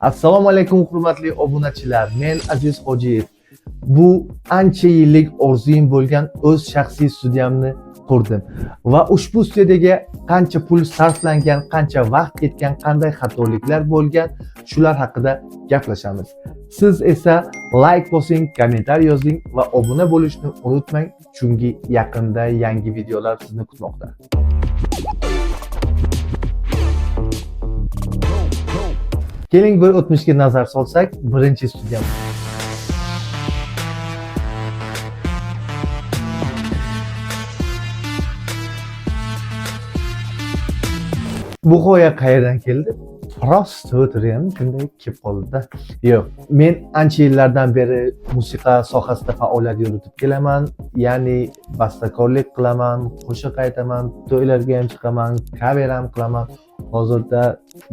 Assalomu alaykum hurmatli obunachilar. Men Aziz Hojiyev. Bu ancha yillik orzuyim bo'lgan o'z shaxsiy studiyamni qurdim va ushbu studiyaga qancha pul sarflangan, qancha vaqt ketgan, qanday xatoliklar bo'lgan, shular haqida gaplashamiz. Siz esa like bosing, kommentariy yozing va obuna bo'lishni unutmang, chunki yaqinda yangi videolar sizni kutmoqda. Keling bir o'tmishga nazar solsak, birinchi studiyam. Bu g'oya qayerdan keldi? Prosto o'tirgan shunday kelib qoldi-da. Yo'q, men ancha yillardan beri musiqa sohasida faoliyat yuritib kelaman, ya'ni bastakorlik qilaman, qo'shiq aytaman, to'ylarga ham chiqaman, cover ham qilaman. Hozirda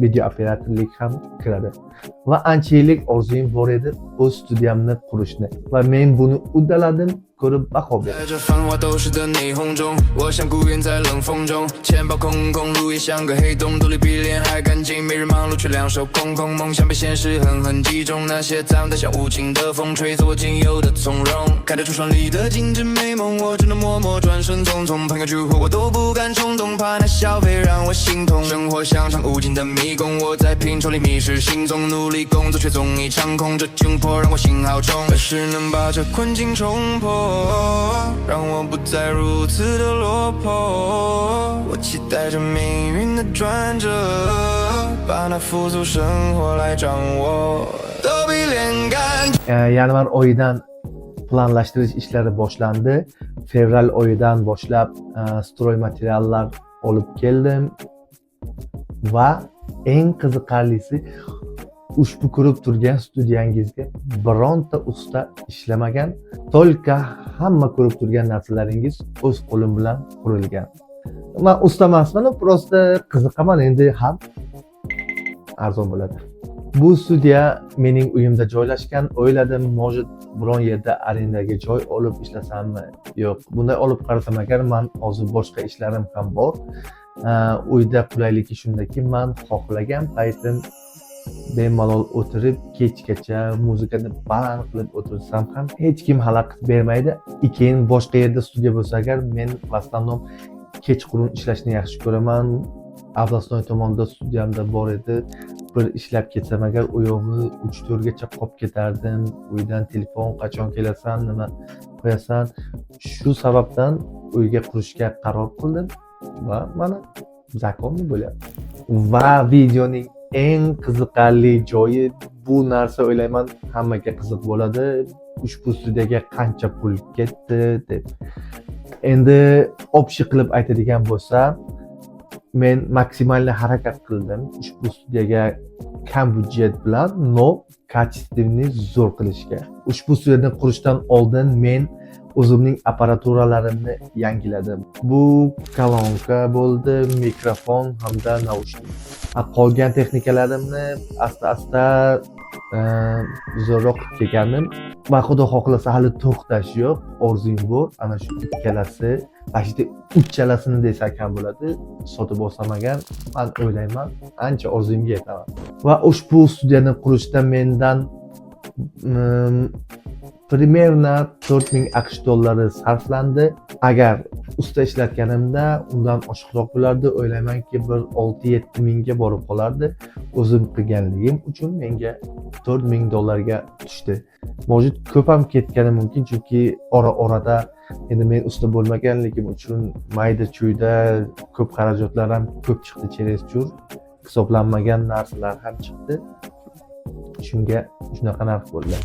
video operatorlik ham kiradi. Va ancha yillik orzuyim bor edi o'z studiyamni qurishni va men buni uddaladim. Ko'rib baho bering. 在这繁华都市的霓虹中，我像孤云在冷风中，钱包空空，路也像个黑洞，肚里比脸还干净，每日忙碌却两手空空，梦想被现实狠狠击中，那些脏的像无情的风，吹走我仅有的从容。看着橱窗里的精致美梦，我只能默默转身匆匆，朋友聚会我都不敢冲动，怕那消费让我心痛。生活像场无尽的迷宫，我在拼凑里迷失行踪，努力工作却总已场空，这窘迫让我心好重，何时能把这困境冲破？ 让我不再如此的落魄，我期待着命运的转折，把那富足生活来掌握。都比脸干。 Yanvar oyidan planlashtirish ishlari boshlandi. Fevral oyidan boshlab stroy materiallar olib keldim va eng qiziqarlisi ushbu ko'rib turgan studiyangizga bironta usta ishlamagan. Tolka hamma ko'rib turgan narsalaringiz o'z qo'lim bilan qurilgan. Men usta emasman, prosta qiziqaman, endi ham arzon bo'ladi. Bu studiya mening uyimda joylashgan. O'yladim, может, biron yerda arendaga joy olib ishlasammi? Yo'q, bunday olib qarasam agar men hozir boshqa ishlarim ham bor. Uyda qulayligi shundaki, men xohlagan paytim bemalol o'tirib kechgacha muzikani baland qilib o'tirsam ham hech kim xalaqit bermaydi. Keyin boshqa yerda studiya bo'lsa agar men vastamnom kechqurun ishlashni yaxshi ko'raman. Ablosnoy tomonda studiyamda bor edi. Bir ishlab ketsam agar u yog'i 3-4 gacha qolib ketardim. Uydan telefon qachon kelasan, nima qo'yasan. Shu sababdan uyga qurishga qaror qildim va mana zakonli bo'lyapti. Va videoning eng qiziqarli joyi bu narsa, o'ylayman hammaga qiziq bo'ladi. Ushbu studiyaga qancha pul ketdi deb. Endi общий qilib aytadigan bo'lsam, men maksimalni harakat qildim ushbu studiyaga kam budjet bilan kачественный zo'r qilishga. Ushbu studiyani qurishdan oldin men o'zimning apparaturalarimni yangiladim. Bu kolonka bo'ldi, mikrofon hamda naushnik. Qolgan texnikalarimni asta-asta zo'rroq kelgandim va xudo xohlasa hali to'xtash yo'q. Orzuyim bor, ana shu ikkalasi, почти uchalasini desak ham bo'ladi. Sotib olsam agar, men o'ylayman, ancha orzuyimga yetaman. Va ushbu studiyani qurishda mendan примерно 4000 AQSh dollari sarflandi. Agar usta ishlatganimda undan oshiqroq bo'lardi. O'ylaymanki bir 6-7 mingga borib qolardi. O'zim qilganligim uchun menga 4000 dollarga tushdi. Mavjud ko'p ham ketgani mumkin, chunki ora-orada endi men usta bo'lmaganligim uchun mayda-chuyda ko'p xarajatlar ham ko'p chiqdi, cherezchur hisoblanmagan narsalar ham chiqdi. Shunga shunaqa narx bo'ldi.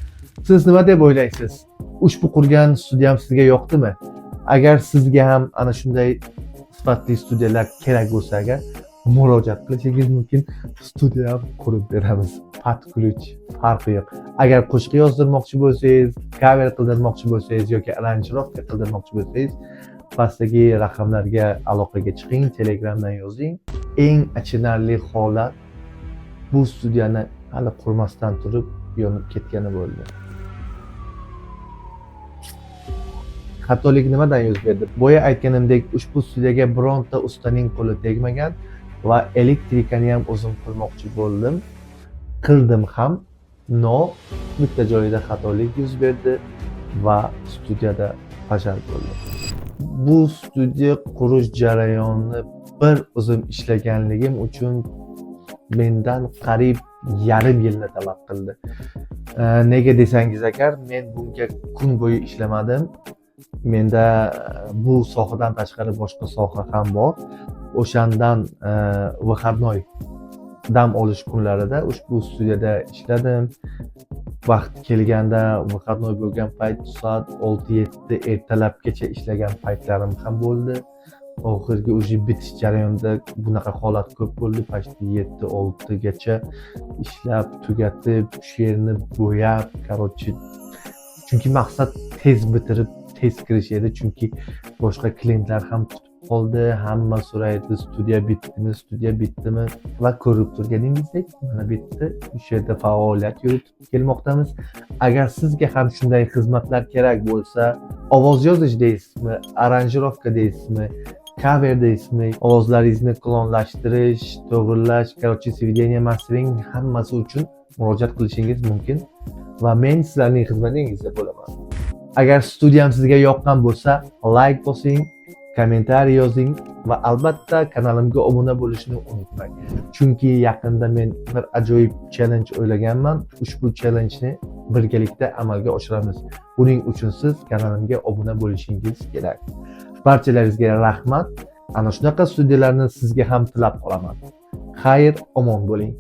Siz nima deb o'ylaysiz? Ushbu qurgan studiyam sizga yoqdimi? Agar sizga ham ana shunday sifatli studiyalar kerak bo'lsa agar murojaat qilishingiz mumkin. Studiya qurib beramiz. Pat-kulich farqi yo'q. Agar qo'shiq yozdirmoqchi bo'lsangiz, cover qildirmoqchi bo'lsangiz yoki aranjirovka qildirmoqchi bo'lsangiz, pastdagi raqamlarga aloqaga chiqing, Telegramdan yozing. Eng achinarli holat bu studiyani hali qurmasdan turib yonib ketgani bo'ldi. Xatolik nimadan yuz berdi? Boya aytganimdek, ushbu studiyaga bironta ustaning qo'li tegmagan va elektrikani ham o'zim qilmoqchi bo'ldim. qildim ham, no bitta joyida xatolik yuz berdi va studiyada fashal bo'ldi. Bu studiya qurish jarayonini bir o'zim ishlaganligim uchun mendan qariyb yarim yilni talab qildi. Nega desangiz agar, men bunga kun bo'yi ishlamadim. Menda bu sohadan tashqari boshqa soha ham bor. O'shandan выходной dam olish kunlarida ushbu studiyada ishladim. Vaqt kelganda выходной bo'lgan payt soat 6-7 ertalabgacha ishlagan paytlarim ham bo'ldi. Oxirgi o'sha bitish jarayonida bunaqa holat ko'p bo'ldi. Почти 7-6 gacha ishlab, tugatib, she'rni bo'yab, короче, chunki maqsad tez bitirib, tez kirish edi. Chunki boshqa klientlar ham kutib qoldi. Hamma so'raydi, studiya bitdimi? Va ko'rib turganingizdek, mana bitdi. O'sha yerda faoliyat yuritib kelmoqdamiz. Agar sizga ham shunday xizmatlar kerak bo'lsa, ovoz yozish deysizmi, aranjirovka deysizmi, cover deysizmi, ovozlaringizni klonlashtirish, to'g'irlash, короче, svedeniya, mastering hammasi uchun murojaat qilishingiz mumkin va men sizlarning xizmatingizda bo'laman. Agar studiyam sizga yoqqan bo'lsa, like bosing, kommentariy yozing va albatta kanalimga obuna bo'lishni unutmang. Chunki yaqinda men bir ajoyib challenge o'ylaganman. Ushbu challenge-ni birgalikda amalga oshiramiz. Buning uchun siz kanalimga obuna bo'lishingiz kerak. Barchalaringizga rahmat. Ana shunaqa studiyalarni sizga ham tilab qolaman. Xayr, omon bo'ling.